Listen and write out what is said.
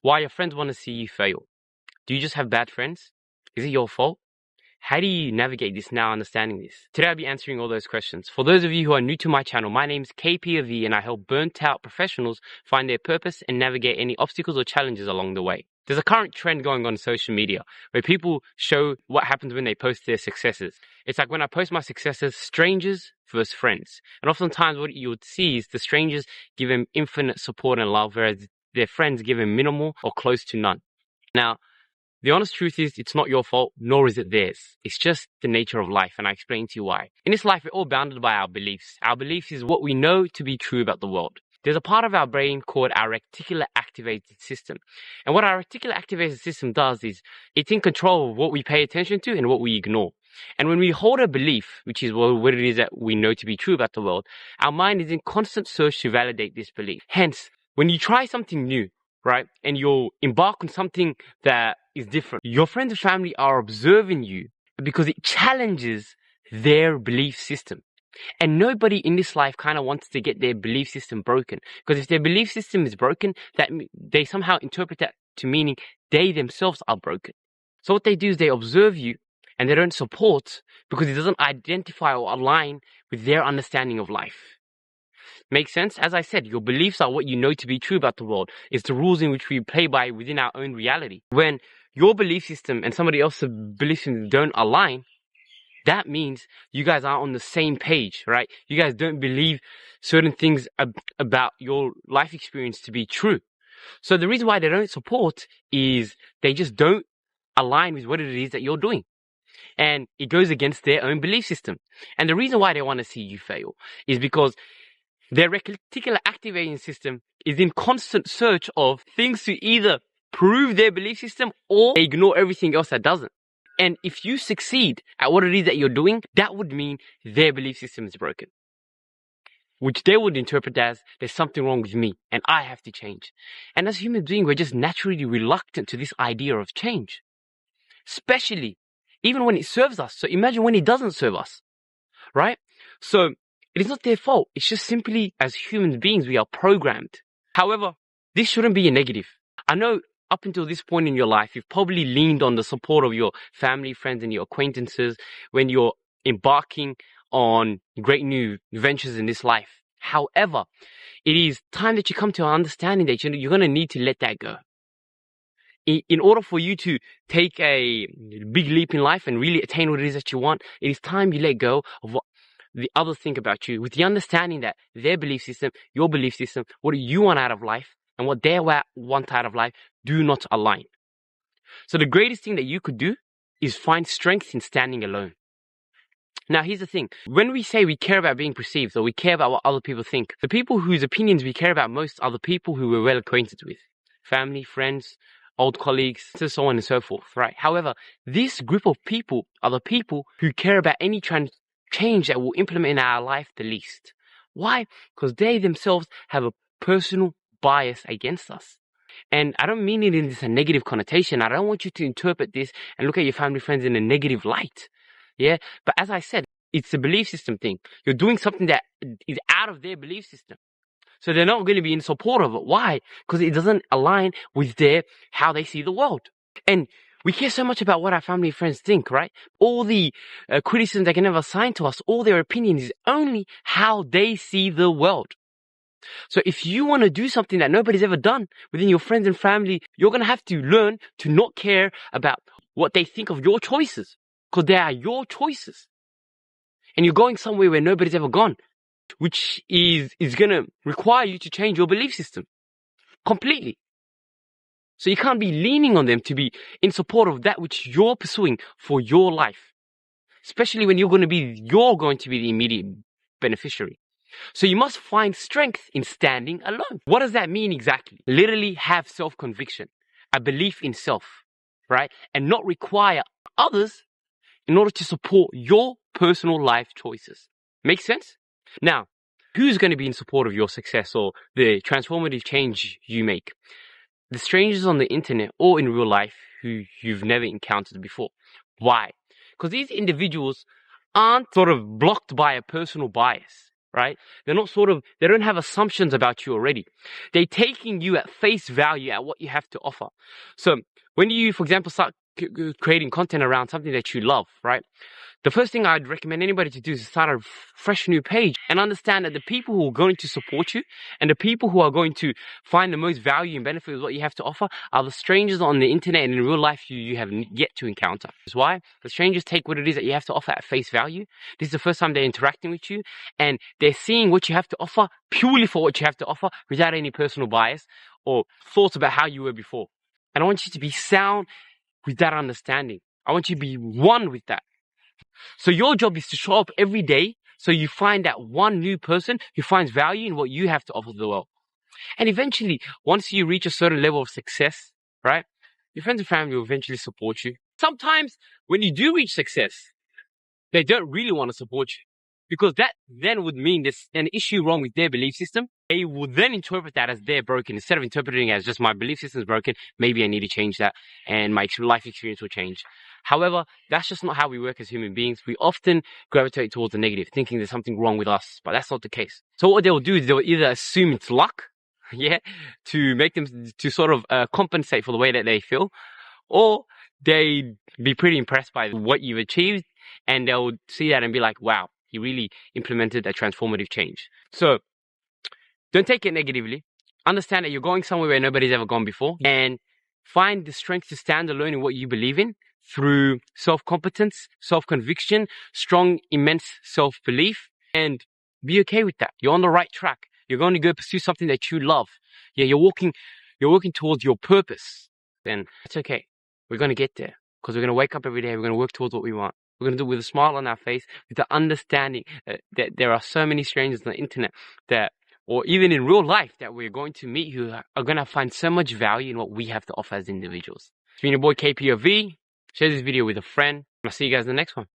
Why your friends want to see you fail. Do you just have bad friends? Is it your fault? How do you navigate this now, understanding this? Today I'll be answering all those questions. For those of you who are new to my channel, my name is KPOV and I help burnt out professionals find their purpose and navigate any obstacles or challenges along the way. There's a current trend going on social media where people show what happens when they post their successes. It's like when I post my successes, strangers versus friends. And oftentimes what you would see is the strangers give them infinite support and love, whereas their friends give them minimal or close to none. Now, the honest truth is it's not your fault, nor is it theirs. It's just the nature of life, and I explain to you why. In this life, we're all bounded by our beliefs. Our beliefs is what we know to be true about the world. There's a part of our brain called our reticular activated system. And what our reticular activated system does is it's in control of what we pay attention to and what we ignore. And when we hold a belief, which is what it is that we know to be true about the world, our mind is in constant search to validate this belief. Hence, when you try something new, right, and you'll embark on something that is different, your friends and family are observing you because it challenges their belief system. And nobody in this life kind of wants to get their belief system broken. Because if their belief system is broken, that they somehow interpret that to meaning they themselves are broken. So what they do is they observe you and they don't support because it doesn't identify or align with their understanding of life. Make sense? As I said, your beliefs are what you know to be true about the world. It's the rules in which we play by within our own reality. When your belief system and somebody else's belief system don't align, that means you guys aren't on the same page, right? You guys don't believe certain things about your life experience to be true. So the reason why they don't support is they just don't align with what it is that you're doing. And it goes against their own belief system. And the reason why they want to see you fail is because their reticular activating system is in constant search of things to either prove their belief system or ignore everything else that doesn't. And if you succeed at what it is that you're doing, that would mean their belief system is broken, which they would interpret as there's something wrong with me and I have to change. And as human beings, we're just naturally reluctant to this idea of change, especially even when it serves us. So imagine when it doesn't serve us, right? So it is not their fault. It's just simply as human beings, we are programmed. However, this shouldn't be a negative. I know up until this point in your life, you've probably leaned on the support of your family, friends, and your acquaintances when you're embarking on great new ventures in this life. However, it is time that you come to an understanding that you're going to need to let that go. In order for you to take a big leap in life and really attain what it is that you want, it is time you let go of what the others think about you, with the understanding that their belief system, your belief system, what you want out of life, and what they want out of life do not align. So the greatest thing that you could do is find strength in standing alone. Now, here's the thing. When we say we care about being perceived or we care about what other people think, the people whose opinions we care about most are the people who we're well acquainted with. Family, friends, old colleagues, so on and so forth, right? However, this group of people are the people who care about any change that will implement in our life the least. Why? Because they themselves have a personal bias against us. And I don't mean it in a negative connotation. I don't want you to interpret this and look at your family, friends in a negative light. Yeah. But as I said, it's a belief system thing. You're doing something that is out of their belief system. So they're not going to be in support of it. Why? Because it doesn't align with how they see the world. And we care so much about what our family and friends think, right? All the criticism they can ever assign to us, all their opinions is only how they see the world. So if you want to do something that nobody's ever done within your friends and family, you're going to have to learn to not care about what they think of your choices, because they are your choices. And you're going somewhere where nobody's ever gone, which is going to require you to change your belief system completely. So you can't be leaning on them to be in support of that which you're pursuing for your life, especially when you're going to be the immediate beneficiary. So you must find strength in standing alone. What does that mean exactly? Literally have self-conviction, a belief in self, right? And not require others in order to support your personal life choices. Make sense? Now, who's going to be in support of your success or the transformative change you make? The strangers on the internet or in real life who you've never encountered before. Why? Because these individuals aren't sort of blocked by a personal bias, right? They don't have assumptions about you already. They're taking you at face value at what you have to offer. So when you, for example, start creating content around something that you love, right? The first thing I'd recommend anybody to do is start a fresh new page and understand that the people who are going to support you and the people who are going to find the most value and benefit of what you have to offer are the strangers on the internet and in real life you have yet to encounter. That's why the strangers take what it is that you have to offer at face value. This is the first time they're interacting with you and they're seeing what you have to offer purely for what you have to offer without any personal bias or thoughts about how you were before. And I want you to be sound with that understanding. I want you to be one with that. So your job is to show up every day so you find that one new person who finds value in what you have to offer the world. And eventually, once you reach a certain level of success, right, your friends and family will eventually support you. Sometimes when you do reach success, they don't really want to support you because that then would mean there's an issue wrong with their belief system. They will then interpret that as they're broken. Instead of interpreting it as just my belief system is broken, maybe I need to change that and my life experience will change. However, that's just not how we work as human beings. We often gravitate towards the negative, thinking there's something wrong with us, but that's not the case. So what they'll do is they'll either assume it's luck, yeah, to make them to sort of compensate for the way that they feel, or they be pretty impressed by what you've achieved and they'll see that and be like, wow, he really implemented a transformative change. So don't take it negatively. Understand that you're going somewhere where nobody's ever gone before and find the strength to stand alone in what you believe in through self-competence, self-conviction, strong, immense self-belief, and be okay with that. You're on the right track. You're going to go pursue something that you love. Yeah, you're working towards your purpose. Then it's okay. We're going to get there because we're going to wake up every day. We're going to work towards what we want. We're going to do it with a smile on our face, with the understanding that there are so many strangers on the internet that, or even in real life, that we're going to meet who are going to find so much value in what we have to offer as individuals. It's been your boy KPOV. Share this video with a friend. I'll see you guys in the next one.